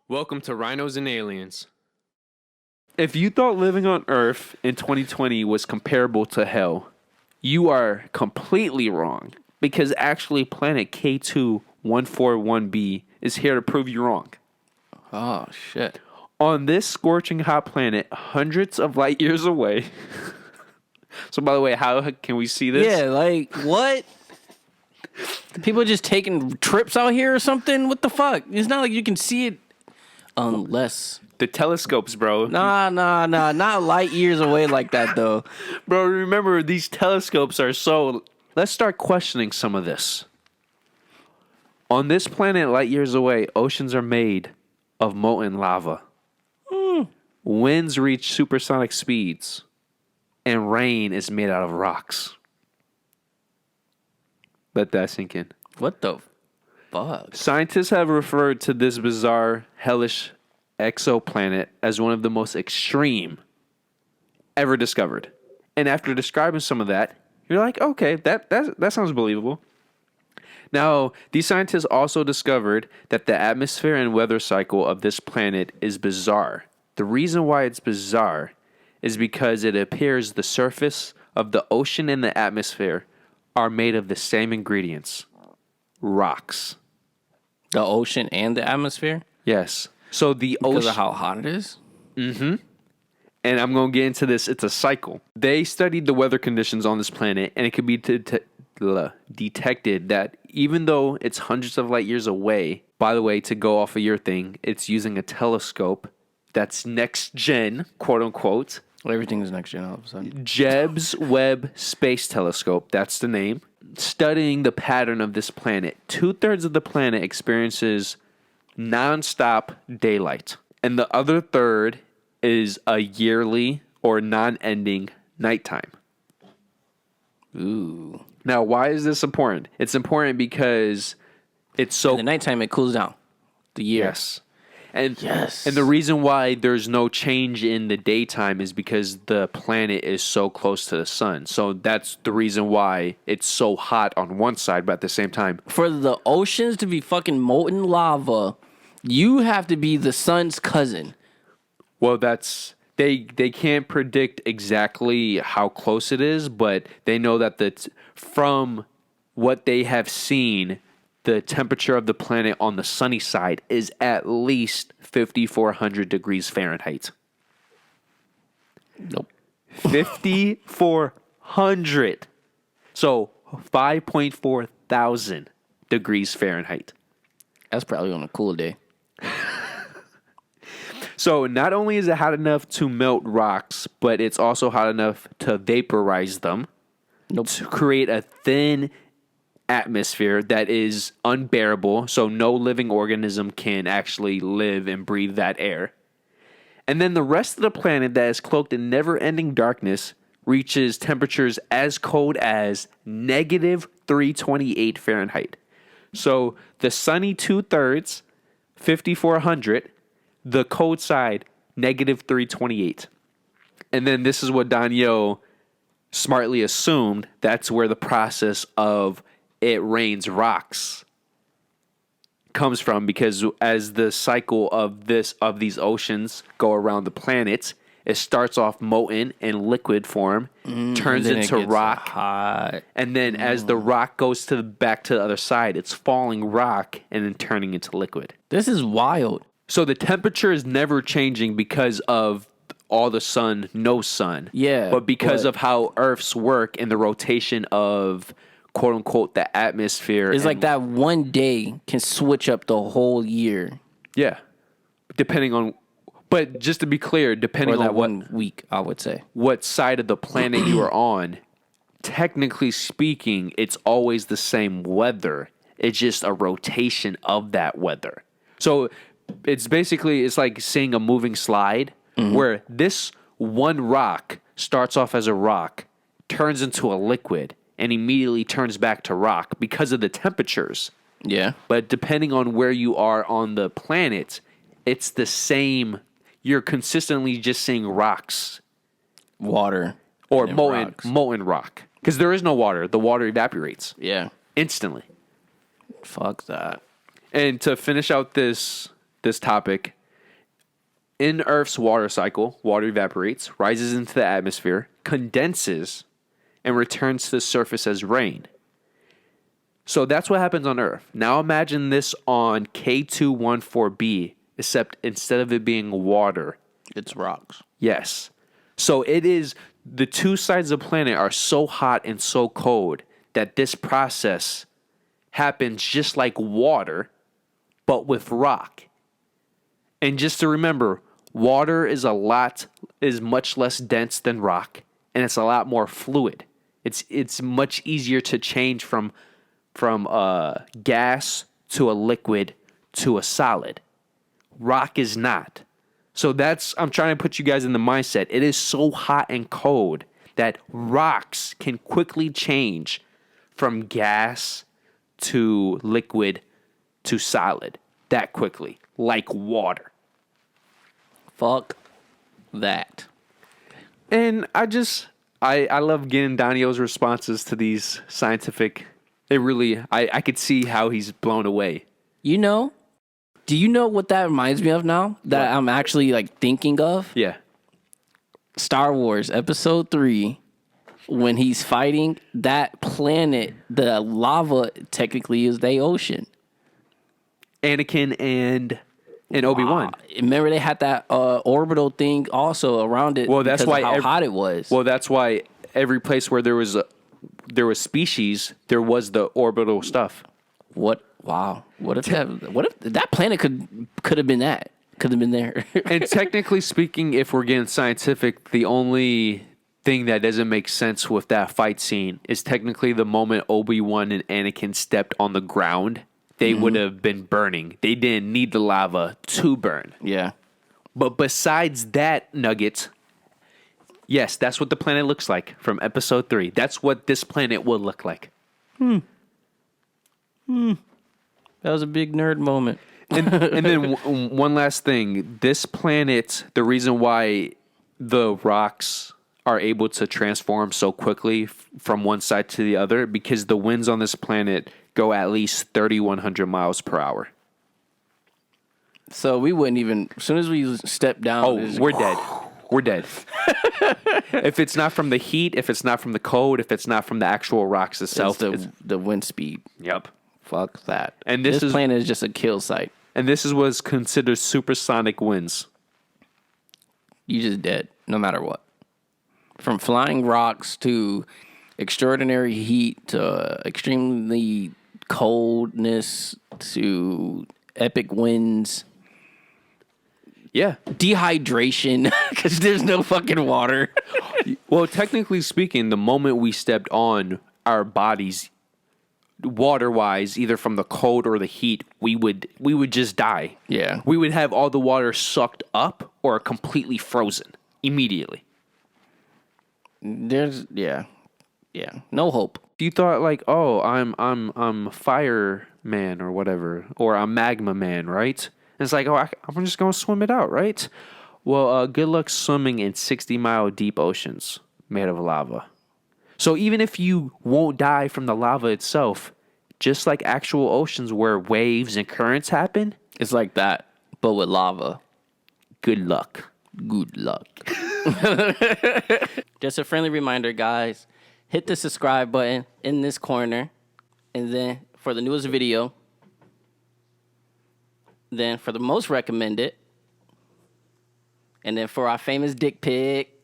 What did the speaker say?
Welcome to Rhinos and Aliens. If you thought living on Earth in 2020 was comparable to hell, you are completely wrong. Because actually, planet K2-141b is here to prove you wrong. Oh, shit. On this scorching hot planet, hundreds of light years away. So, by the way, how can we see this? Yeah, like, what? People just taking trips out here or something? What the fuck? It's not like you can see it unless... The telescopes, bro. Nah. Not light years away like that, though. Bro, remember, these telescopes are so... Let's start questioning some of this. On this planet, light years away, oceans are made of molten lava. Winds reach supersonic speeds. And rain is made out of rocks. Let that sink in. What the fuck? Scientists have referred to this bizarre, hellish exoplanet as one of the most extreme ever discovered. And after describing some of that, you're like, okay, that sounds believable. Now, these scientists also discovered that the atmosphere and weather cycle of this planet is bizarre. The reason why it's bizarre is because it appears the surface of the ocean and the atmosphere are made of the same ingredients. Rocks. The ocean and the atmosphere? Yes. So the Because ocean... of how hot it is? And I'm going to get into this. It's a cycle. They studied the weather conditions on this planet, and it could be detected that even though it's hundreds of light years away, by the way, to go off of your thing, it's using a telescope that's next gen, quote unquote. Well, everything is next gen all of a sudden. Jeb's Webb Space Telescope, that's the name. Studying the pattern of this planet, 2/3 of the planet experiences nonstop daylight, and the other third is a yearly or non-ending nighttime. Ooh. Now, why is this important? It's important because it's so... In the nighttime, it cools down. The year. Yes. And, Yes. and the reason why there's no change in the daytime is because the planet is so close to the sun. So that's the reason why it's so hot on one side, but at the same time... For the oceans to be fucking molten lava, you have to be the sun's cousin. Well, that's... They can't predict exactly how close it is, but they know that from what they have seen, the temperature of the planet on the sunny side is at least 5,400 degrees Fahrenheit. Nope. 5,400. So 5.4 thousand degrees Fahrenheit. That's probably on a cool day. So not only is it hot enough to melt rocks, but it's also hot enough to vaporize them. Nope. To create a thin atmosphere that is unbearable, so no living organism can actually live and breathe that air. And then the rest of the planet that is cloaked in never-ending darkness reaches temperatures as cold as negative 328 Fahrenheit. So the sunny 2/3, 5,400, the cold side, negative 328. And then this is what Daniel smartly assumed. That's where the process of it rains rocks comes from, because as the cycle of these oceans go around the planet, it starts off molten in liquid form, turns into rock, hot. and then as the rock goes back to the other side, it's falling rock and then turning into liquid. This is wild. So the temperature is never changing because of all the sun, no sun. Yeah, But because of how Earth's work and the rotation of, quote unquote, the atmosphere. It's like that one day can switch up the whole year. Yeah. Depending on, but just to be clear, depending Or that on one week, I would say. what side of the planet you are on, technically speaking, it's always the same weather. It's just a rotation of that weather. So it's like seeing a moving slide where this one rock starts off as a rock, turns into a liquid, and immediately turns back to rock because of the temperatures. Yeah. But depending on where you are on the planet, it's the same. You're consistently just seeing rocks. Water. Or and molten rock. Because there is no water. The water evaporates Yeah. instantly. Fuck that. And to finish out this topic, In Earth's water cycle, water evaporates, rises into the atmosphere, condenses, and returns to the surface as rain. So that's what happens on Earth. Now imagine this on K2-141b, except instead of it being water, It's rocks. yes. So it is, the two sides of the planet are so hot and so cold that this process happens just like water, but with rock. And just to remember, water is much less dense than rock, and it's a lot more fluid. It's much easier to change from gas to a liquid to a solid. Rock is not. So I'm trying to put you guys in the mindset. It is so hot and cold that rocks can quickly change from gas to liquid to solid that quickly, like water. Fuck that. And I love getting Daniel's responses to these scientific. It really, I could see how he's blown away. You know, do you know what that reminds me of now? That What? I'm actually like thinking of? Yeah. Star Wars Episode 3, when he's fighting that planet, the lava technically is the ocean. Anakin and Obi-Wan. Remember they had that orbital thing also around it. Well, that's because why of how hot it was. Well, that's why every place where there was species, there was the orbital stuff. What? Wow. What if that planet could have been that? Could have been there. And technically speaking, if we're getting scientific, the only thing that doesn't make sense with that fight scene is technically the moment Obi-Wan and Anakin stepped on the ground, they would have been burning. They didn't need the lava to burn. Yeah. But besides that nugget, yes, that's what the planet looks like from Episode 3. That's what this planet will look like. That was a big nerd moment. And then one last thing. This planet, the reason why the rocks are able to transform so quickly from one side to the other, because the winds on this planet go at least 3,100 miles per hour. So we wouldn't even, as soon as we step down. Oh, we're dead. We're dead. If it's not from the heat, if it's not from the cold, if it's not from the actual rocks itself. It's the wind speed. Yep. Fuck that. And this planet is just a kill site. And this is what's considered supersonic winds. You just dead, no matter what. From flying rocks to extraordinary heat to extremely coldness to epic winds. Yeah. Dehydration because there's no fucking water. Well, technically speaking, the moment we stepped on our bodies, water-wise, either from the cold or the heat, we would just die. Yeah. We would have all the water sucked up or completely frozen immediately. There's no hope. You thought like, oh, I'm fireman or whatever, or I'm magma man, right? And it's like, oh, I'm just gonna swim it out, right? Well, good luck swimming in 60-mile deep oceans made of lava. So even if you won't die from the lava itself, just like actual oceans where waves and currents happen, It's like that, but with lava. good luck. Good luck. Just a friendly reminder, guys. Hit the subscribe button in this corner. And then for the newest video. Then for the most recommended. And then for our famous dick pic.